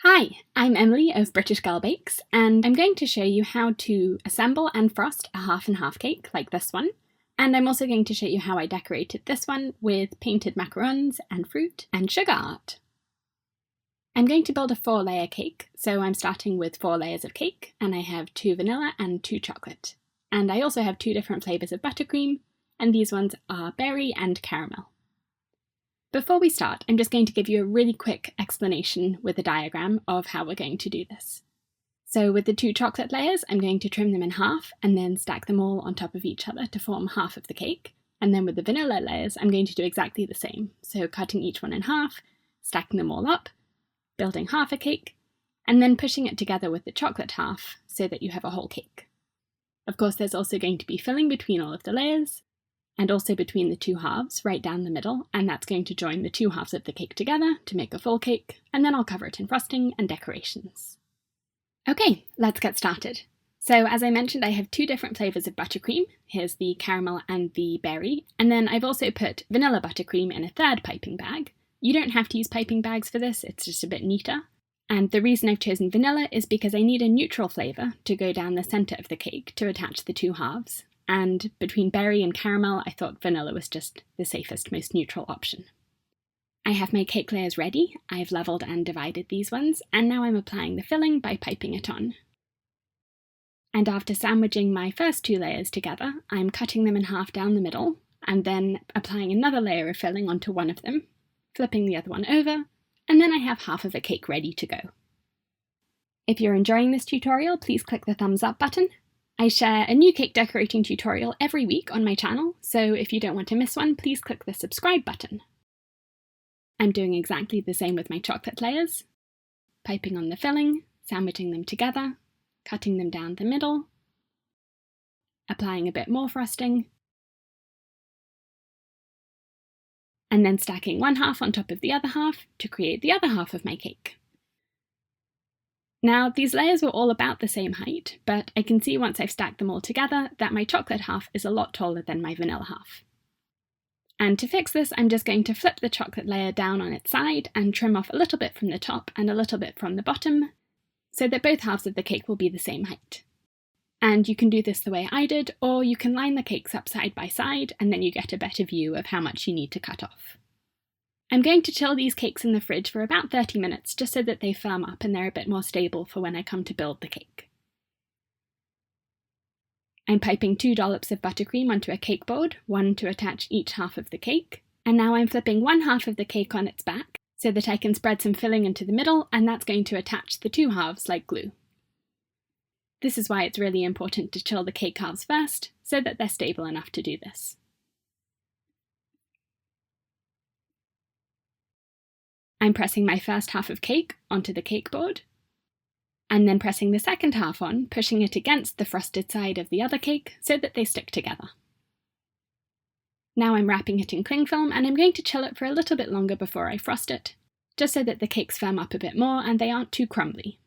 Hi, I'm Emily of British Girl Bakes, and I'm going to show you how to assemble and frost a half and half cake like this one. And I'm also going to show you how I decorated this one with painted macarons and fruit and sugar art. I'm going to build a 4-layer cake, so I'm starting with 4 layers of cake, and I have 2 vanilla and 2 chocolate. And I also have 2 different flavours of buttercream, and these ones are berry and caramel. Before we start, I'm just going to give you a really quick explanation with a diagram of how we're going to do this. So with the 2 chocolate layers, I'm going to trim them in half and then stack them all on top of each other to form half of the cake. And then with the vanilla layers, I'm going to do exactly the same. So cutting each one in half, stacking them all up, building half a cake, and then pushing it together with the chocolate half so that you have a whole cake. Of course, there's also going to be filling between all of the layers, and also between the 2 halves, right down the middle, and that's going to join the 2 halves of the cake together to make a full cake, and then I'll cover it in frosting and decorations. Okay, let's get started. So as I mentioned, I have 2 different flavours of buttercream. Here's the caramel and the berry, and then I've also put vanilla buttercream in a 3rd piping bag. You don't have to use piping bags for this, it's just a bit neater. And the reason I've chosen vanilla is because I need a neutral flavour to go down the centre of the cake to attach the 2 halves. And between berry and caramel, I thought vanilla was just the safest, most neutral option. I have my cake layers ready. I've levelled and divided these ones, and now I'm applying the filling by piping it on. And after sandwiching my first 2 layers together, I'm cutting them in half down the middle, and then applying another layer of filling onto one of them, flipping the other one over, and then I have half of a cake ready to go. If you're enjoying this tutorial, please click the thumbs up button. I share a new cake decorating tutorial every week on my channel, so if you don't want to miss one, please click the subscribe button. I'm doing exactly the same with my chocolate layers, piping on the filling, sandwiching them together, cutting them down the middle, applying a bit more frosting, and then stacking one half on top of the other half to create the other half of my cake. Now, these layers were all about the same height, but I can see once I've stacked them all together that my chocolate half is a lot taller than my vanilla half. And to fix this, I'm just going to flip the chocolate layer down on its side and trim off a little bit from the top and a little bit from the bottom, so that both halves of the cake will be the same height. And you can do this the way I did, or you can line the cakes up side by side, and then you get a better view of how much you need to cut off. I'm going to chill these cakes in the fridge for about 30 minutes just so that they firm up and they're a bit more stable for when I come to build the cake. I'm piping 2 dollops of buttercream onto a cake board, one to attach each half of the cake, and now I'm flipping one half of the cake on its back so that I can spread some filling into the middle, and that's going to attach the 2 halves like glue. This is why it's really important to chill the cake halves first so that they're stable enough to do this. I'm pressing my first half of cake onto the cake board, and then pressing the second half on, pushing it against the frosted side of the other cake so that they stick together. Now I'm wrapping it in cling film, and I'm going to chill it for a little bit longer before I frost it, just so that the cakes firm up a bit more and they aren't too crumbly.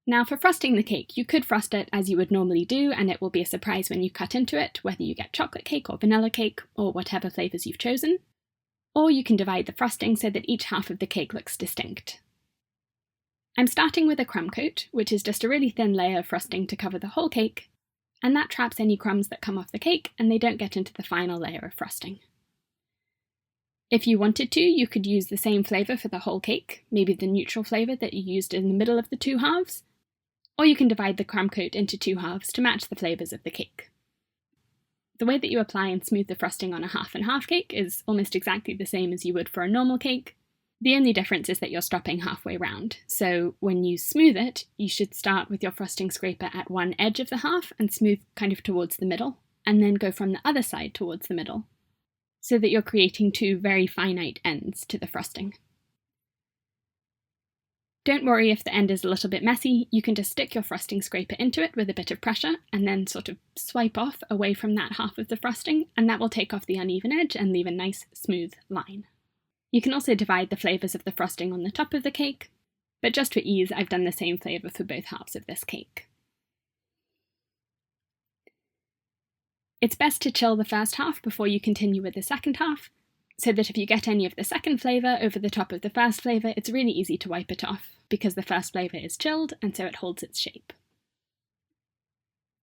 Now for frosting the cake, you could frost it as you would normally do, and it will be a surprise when you cut into it, whether you get chocolate cake or vanilla cake or whatever flavours you've chosen. Or you can divide the frosting so that each half of the cake looks distinct. I'm starting with a crumb coat, which is just a really thin layer of frosting to cover the whole cake, and that traps any crumbs that come off the cake and they don't get into the final layer of frosting. If you wanted to, you could use the same flavour for the whole cake, maybe the neutral flavour that you used in the middle of the 2 halves, or you can divide the crumb coat into 2 halves to match the flavours of the cake. The way that you apply and smooth the frosting on a half and half cake is almost exactly the same as you would for a normal cake. The only difference is that you're stopping halfway round. So when you smooth it, you should start with your frosting scraper at one edge of the half and smooth kind of towards the middle, and then go from the other side towards the middle, so that you're creating 2 very finite ends to the frosting. Don't worry if the end is a little bit messy, you can just stick your frosting scraper into it with a bit of pressure and then sort of swipe off away from that half of the frosting, and that will take off the uneven edge and leave a nice smooth line. You can also divide the flavours of the frosting on the top of the cake, but just for ease I've done the same flavour for both halves of this cake. It's best to chill the first half before you continue with the second half, so that if you get any of the second flavour over the top of the first flavour, it's really easy to wipe it off because the first flavour is chilled and so it holds its shape.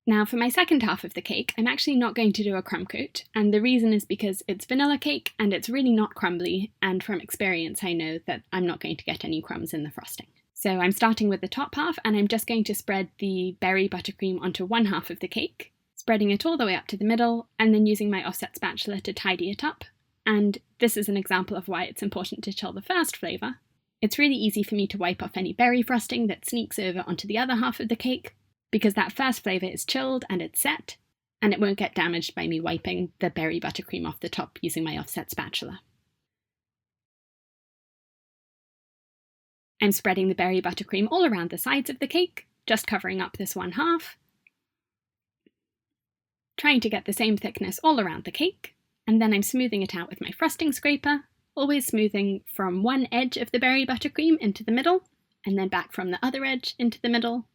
Now for my second half of the cake, I'm actually not going to do a crumb coat, and the reason is because it's vanilla cake and it's really not crumbly, and from experience I know that I'm not going to get any crumbs in the frosting. So I'm starting with the top half, and I'm just going to spread the berry buttercream onto one half of the cake, spreading it all the way up to the middle, and then using my offset spatula to tidy it up. And this is an example of why it's important to chill the first flavour. It's really easy for me to wipe off any berry frosting that sneaks over onto the other half of the cake, because that first flavour is chilled and it's set, and it won't get damaged by me wiping the berry buttercream off the top using my offset spatula. I'm spreading the berry buttercream all around the sides of the cake, just covering up this one half, trying to get the same thickness all around the cake, and then I'm smoothing it out with my frosting scraper, always smoothing from one edge of the berry buttercream into the middle, and then back from the other edge into the middle.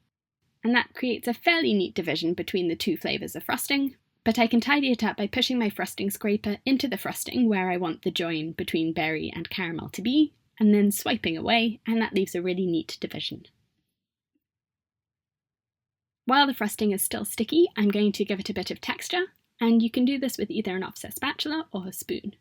And that creates a fairly neat division between the two flavours of frosting, but I can tidy it up by pushing my frosting scraper into the frosting where I want the join between berry and caramel to be, and then swiping away, and that leaves a really neat division. While the frosting is still sticky, I'm going to give it a bit of texture, and you can do this with either an offset spatula or a spoon.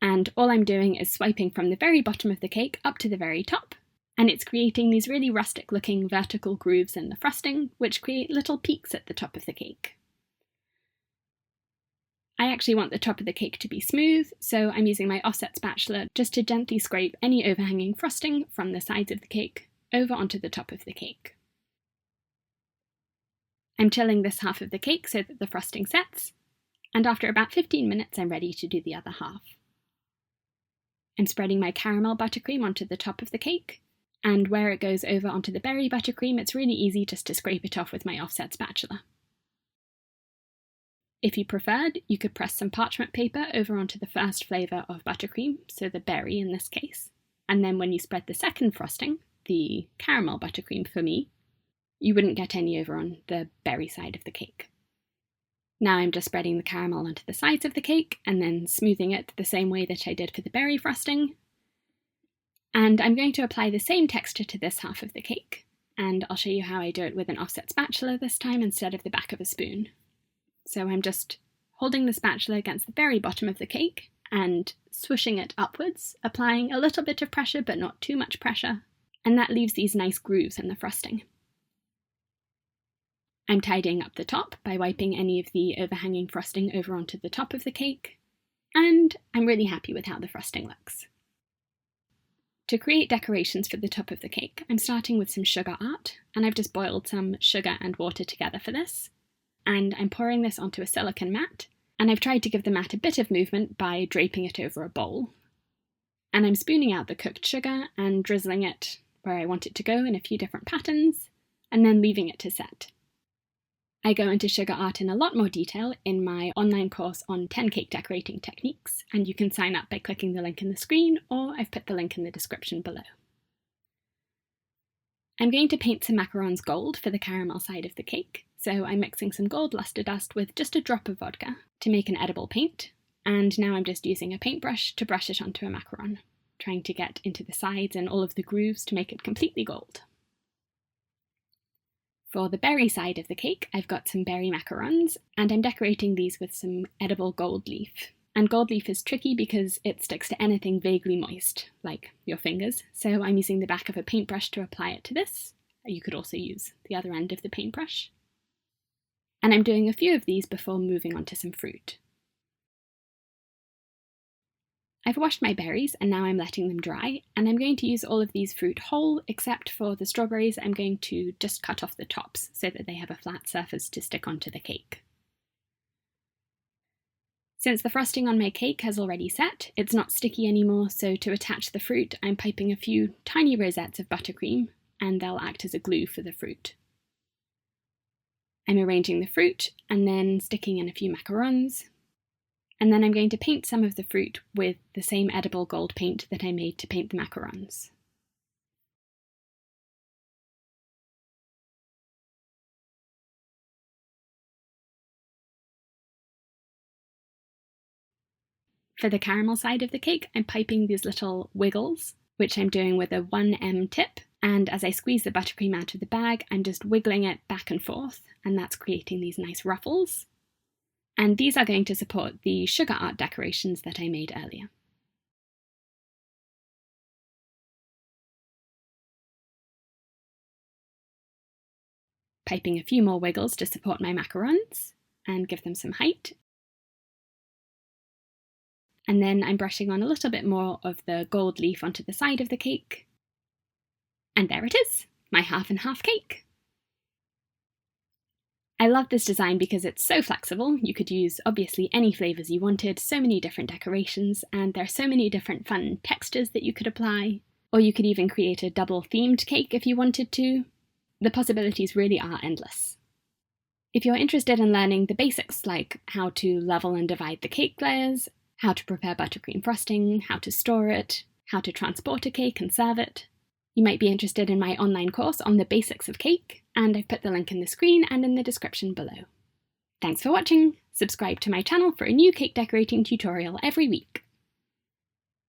And all I'm doing is swiping from the very bottom of the cake up to the very top, and it's creating these really rustic looking vertical grooves in the frosting, which create little peaks at the top of the cake. I actually want the top of the cake to be smooth, so I'm using my offset spatula just to gently scrape any overhanging frosting from the sides of the cake over onto the top of the cake. I'm chilling this half of the cake so that the frosting sets, and after about 15 minutes I'm ready to do the other half. I'm spreading my caramel buttercream onto the top of the cake, and where it goes over onto the berry buttercream, it's really easy just to scrape it off with my offset spatula. If you preferred, you could press some parchment paper over onto the first flavour of buttercream, so the berry in this case, and then when you spread the second frosting, the caramel buttercream for me, you wouldn't get any over on the berry side of the cake. Now I'm just spreading the caramel onto the sides of the cake and then smoothing it the same way that I did for the berry frosting. And I'm going to apply the same texture to this half of the cake, and I'll show you how I do it with an offset spatula this time instead of the back of a spoon. So I'm just holding the spatula against the very bottom of the cake and swooshing it upwards, applying a little bit of pressure but not too much pressure, and that leaves these nice grooves in the frosting. I'm tidying up the top by wiping any of the overhanging frosting over onto the top of the cake, and I'm really happy with how the frosting looks. To create decorations for the top of the cake, I'm starting with some sugar art, and I've just boiled some sugar and water together for this. And I'm pouring this onto a silicone mat, and I've tried to give the mat a bit of movement by draping it over a bowl. And I'm spooning out the cooked sugar and drizzling it where I want it to go in a few different patterns, and then leaving it to set. I go into sugar art in a lot more detail in my online course on 10 cake decorating techniques, and you can sign up by clicking the link in the screen, or I've put the link in the description below. I'm going to paint some macarons gold for the caramel side of the cake, so I'm mixing some gold luster dust with just a drop of vodka to make an edible paint, and now I'm just using a paintbrush to brush it onto a macaron, trying to get into the sides and all of the grooves to make it completely gold. For the berry side of the cake, I've got some berry macarons, and I'm decorating these with some edible gold leaf. And gold leaf is tricky because it sticks to anything vaguely moist, like your fingers, so I'm using the back of a paintbrush to apply it to this. You could also use the other end of the paintbrush. And I'm doing a few of these before moving on to some fruit. I've washed my berries and now I'm letting them dry, and I'm going to use all of these fruit whole, except for the strawberries. I'm going to just cut off the tops so that they have a flat surface to stick onto the cake. Since the frosting on my cake has already set, it's not sticky anymore, so to attach the fruit I'm piping a few tiny rosettes of buttercream, and they'll act as a glue for the fruit. I'm arranging the fruit and then sticking in a few macarons. And then I'm going to paint some of the fruit with the same edible gold paint that I made to paint the macarons. For the caramel side of the cake, I'm piping these little wiggles, which I'm doing with a 1M tip, and as I squeeze the buttercream out of the bag, I'm just wiggling it back and forth, and that's creating these nice ruffles. And these are going to support the sugar art decorations that I made earlier. Piping a few more wiggles to support my macarons and give them some height. And then I'm brushing on a little bit more of the gold leaf onto the side of the cake. And there it is, my half and half cake. I love this design because it's so flexible. You could use obviously any flavours you wanted, so many different decorations, and there are so many different fun textures that you could apply. Or you could even create a double themed cake if you wanted to. The possibilities really are endless. If you're interested in learning the basics like how to level and divide the cake layers, how to prepare buttercream frosting, how to store it, how to transport a cake and serve it, you might be interested in my online course on the basics of cake, and I've put the link in the screen and in the description below. Thanks for watching! Subscribe to my channel for a new cake decorating tutorial every week.